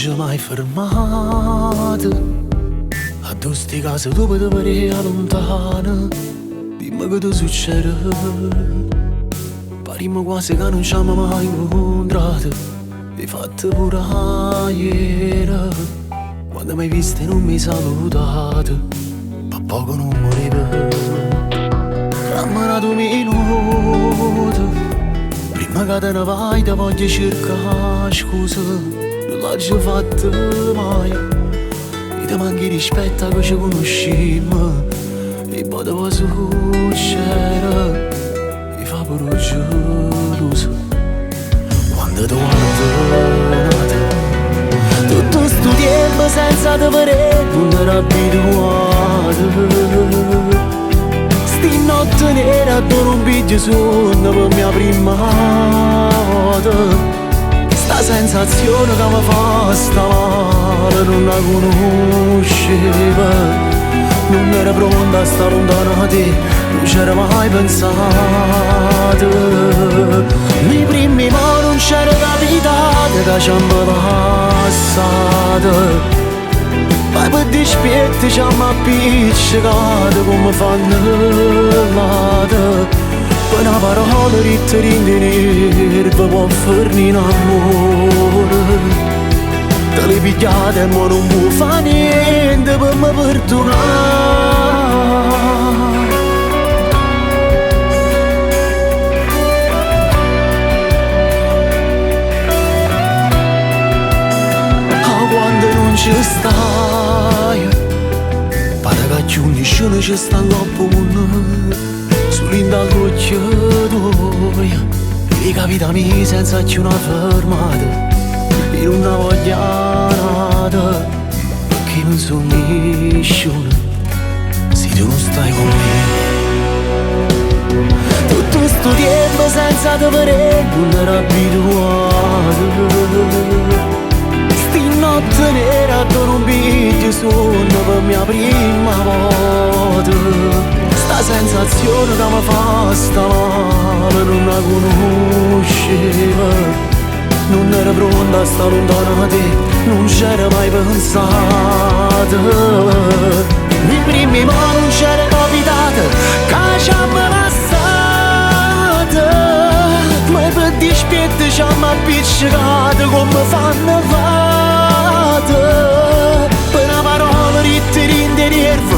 c'è mai fermata. Addosso sti case dopo te pare lontana. Dimmi che ti succede. Parimmo quasi che non ci abbiamo mai incontrato. Mi fatto pure ieri. Quando mi hai visto e non mi hai salutato. Per poco non morivo. Camminato un minuto. Prima che te ne vai ti voglio cercare scusa. Non l'ho fatto mai. E ti manchi rispetto che ci conosciamo. E poi te va succedere. Mi fa pure geloso. Quando ti guardo tutto sto tempo senza te vedere non ero abituato. Sti notte nera tu non pigli sonno per mia prima volta. Sta sensazione che mi fa sta male non la conoscevo. Non ero pronta a stare lontano da te, non c'era mai pensato. Nei primi ma non c'era capitato che ci hanno passato. Poi per dispietto ci hanno appiccicato come fanno l'ate. Per una parola ritta rindenerva può farne in amore. Te le pigliate e mo non può fare niente per me perdonare. Quando non ci stai, pare che più nessuno ci sta troppo con noi. Sull'indall'occhio tuoi, mi capita me senza più una fermata. In una voglia nata, perché non sono nessuno se tu non stai con me. Tutto sto tempo senza te vedere non ero abituato. Notte nera tu non pigli sonno per mia prima volta. Sta sensazione che mi fa sta male non la conoscevo. Non ero pronta a stare lontano da te, non c'era mai pensato. Nei primi ma non c'era capitato che ci hanno passato. Ma per dispietto ci hanno appiccicato come fanno fare. Per una parola ritta rindenerva